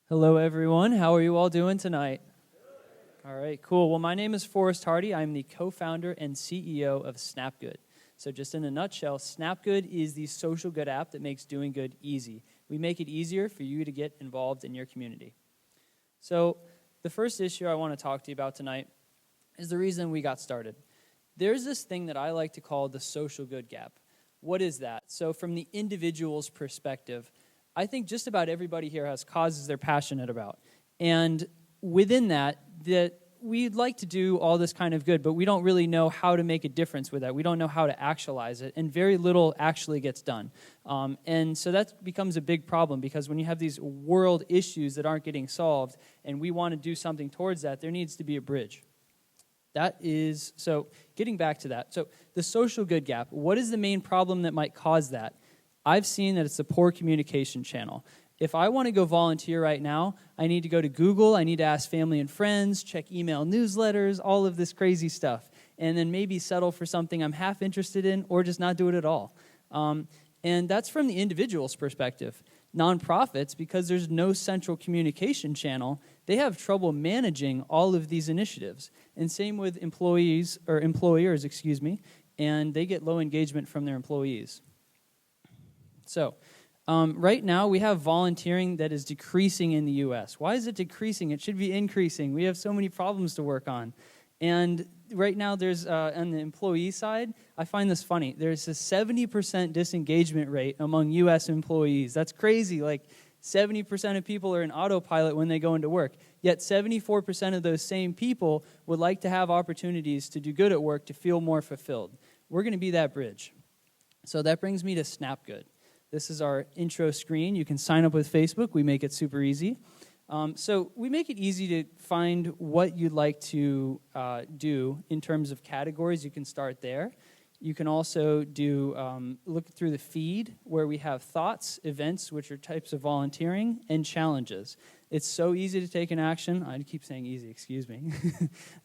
Hello, everyone. How are you all doing tonight? All right, cool. Well, my name is Forrest Hardy. I'm the co-founder and CEO of Snapgood. So just in a nutshell, Snapgood is the social good app that makes doing good easy. We make it easier for you to get involved in your community. So the first issue I want to talk to you about tonight is the reason we got started. There's this thing that I like to call the social good gap. What is that? So from the individual's perspective, I think just about everybody here has causes they're passionate about. And within that we'd like to do all this kind of good, but we don't really know how to make a difference with that. We don't know how to actualize it, and very little actually gets done. And so that becomes a big problem, because when you have these world issues that aren't getting solved, and we want to do something towards that, there needs to be a bridge. So getting back to that. So the social good gap, what is the main problem that might cause that? I've seen that it's a poor communication channel. If I want to go volunteer right now, I need to go to Google, I need to ask family and friends, check email newsletters, all of this crazy stuff, and then maybe settle for something I'm half interested in or just not do it at all. And that's from the individual's perspective. Nonprofits, because there's no central communication channel, they have trouble managing all of these initiatives. And same with employers, and they get low engagement from their employees. So, right now we have volunteering that is decreasing in the U.S. Why is it decreasing? It should be increasing. We have so many problems to work on. And right now there's, on the employee side, I find this funny. There's a 70% disengagement rate among U.S. employees. That's crazy. Like 70% of people are in autopilot when they go into work. Yet 74% of those same people would like to have opportunities to do good at work, to feel more fulfilled. We're going to be that bridge. So that brings me to Snapgood. This is our intro screen. You can sign up with Facebook. We make it super easy. So we make it easy to find what you'd like to do in terms of categories. You can start there. You can also look through the feed, where we have thoughts, events, which are types of volunteering, and challenges. It's so easy to take an action. I keep saying easy, excuse me.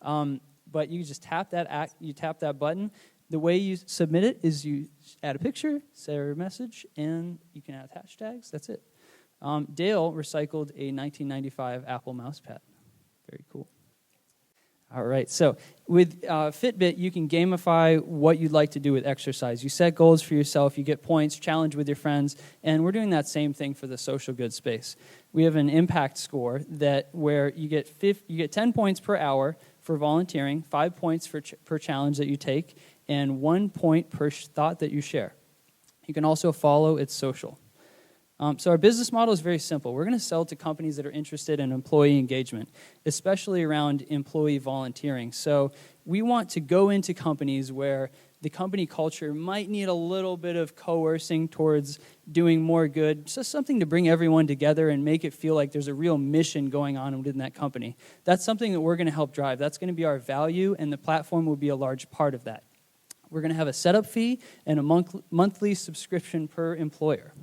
But you just tap that button. The way you submit it is you add a picture, say a message, and you can add hashtags. That's it. Dale recycled a 1995 Apple mouse pad. Very cool. All right, so with Fitbit, you can gamify what you'd like to do with exercise. You set goals for yourself, you get points, challenge with your friends, and we're doing that same thing for the social good space. We have an impact score where you get 10 points per hour for volunteering, 5 points per challenge that you take, and 1 point per thought that you share. You can also follow its social. So our business model is very simple. We're going to sell to companies that are interested in employee engagement, especially around employee volunteering. So we want to go into companies where the company culture might need a little bit of coercing towards doing more good, just something to bring everyone together and make it feel like there's a real mission going on within that company. That's something that we're going to help drive. That's going to be our value, and the platform will be a large part of that. We're going to have a setup fee and a monthly subscription per employer.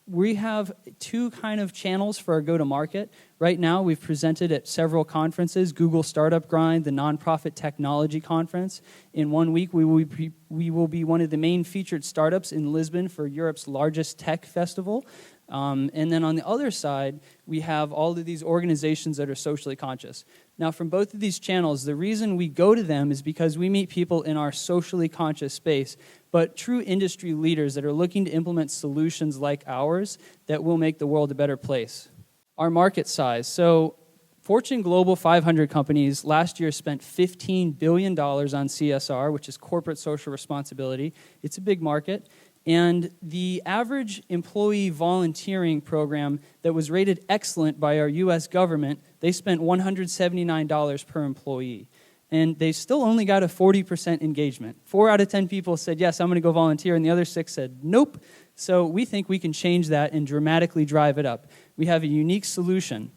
We have two kind of channels for our go-to-market. Right now, we've presented at several conferences: Google Startup Grind, the Nonprofit Technology Conference. In 1 week, we will be one of the main featured startups in Lisbon for Europe's largest tech festival. And then on the other side, we have all of these organizations that are socially conscious. Now, from both of these channels, the reason we go to them is because we meet people in our socially conscious space, but true industry leaders that are looking to implement solutions like ours that will make the world a better place. Our market size. So Fortune Global 500 companies last year spent $15 billion on CSR, which is corporate social responsibility. It's a big market. And the average employee volunteering program that was rated excellent by our U.S. government, they spent $179 per employee. And they still only got a 40% engagement. 4 out of 10 people said, yes, I'm going to go volunteer, and the other 6 said, nope. So we think we can change that and dramatically drive it up. We have a unique solution.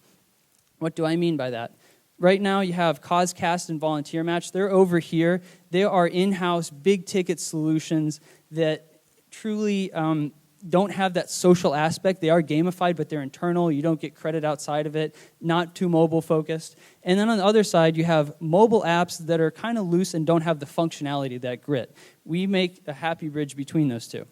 What do I mean by that? Right now, you have CauseCast and Volunteer Match. They're over here. They are in-house, big-ticket solutions that truly don't have that social aspect. They are gamified, but they're internal. You don't get credit outside of it, not too mobile-focused. And then on the other side, you have mobile apps that are kind of loose and don't have the functionality of that grit. We make a happy bridge between those two.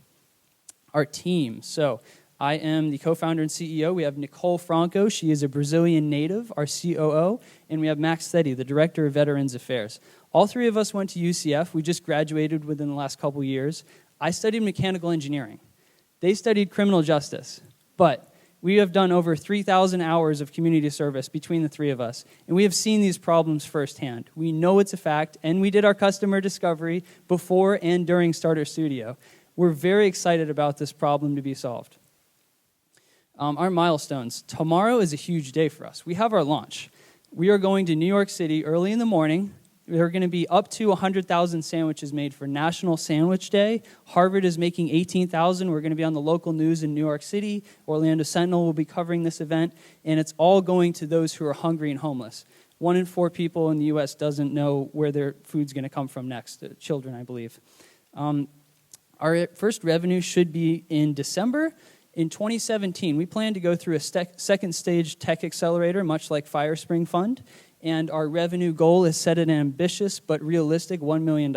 Our team. So I am the co-founder and CEO. We have Nicole Franco. She is a Brazilian native, our COO. And we have Max Steady, the Director of Veterans Affairs. All three of us went to UCF. We just graduated within the last couple years. I studied mechanical engineering. They studied criminal justice. But we have done over 3,000 hours of community service between the three of us, and we have seen these problems firsthand. We know it's a fact, and we did our customer discovery before and during Starter Studio. We're very excited about this problem to be solved. Our milestones. Tomorrow is a huge day for us. We have our launch. We are going to New York City early in the morning. There are going to be up to 100,000 sandwiches made for National Sandwich Day. Harvard is making 18,000. We're going to be on the local news in New York City. Orlando Sentinel will be covering this event, and it's all going to those who are hungry and homeless. 1 in 4 people in the U.S. doesn't know where their food's going to come from next, children, I believe. Our first revenue should be in December. In 2017, we plan to go through a second stage tech accelerator, much like Firespring Fund. And our revenue goal is set at an ambitious but realistic $1 million.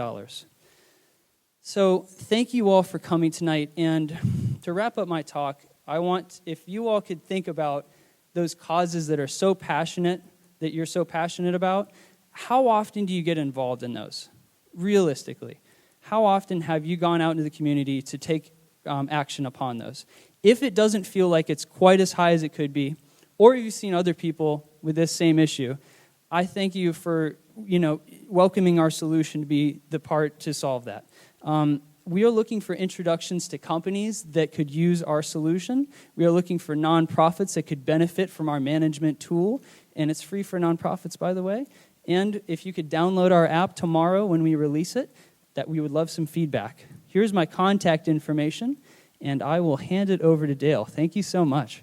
So thank you all for coming tonight. And to wrap up my talk, I want, if you all could think about those causes that are so passionate, that you're so passionate about, how often do you get involved in those? Realistically, how often have you gone out into the community to take action upon those? If it doesn't feel like it's quite as high as it could be, or you've seen other people with this same issue, I thank you for, welcoming our solution to be the part to solve that. We are looking for introductions to companies that could use our solution. We are looking for nonprofits that could benefit from our management tool, and it's free for nonprofits, by the way. And if you could download our app tomorrow when we release it, that we would love some feedback. Here's my contact information, and I will hand it over to Dale. Thank you so much.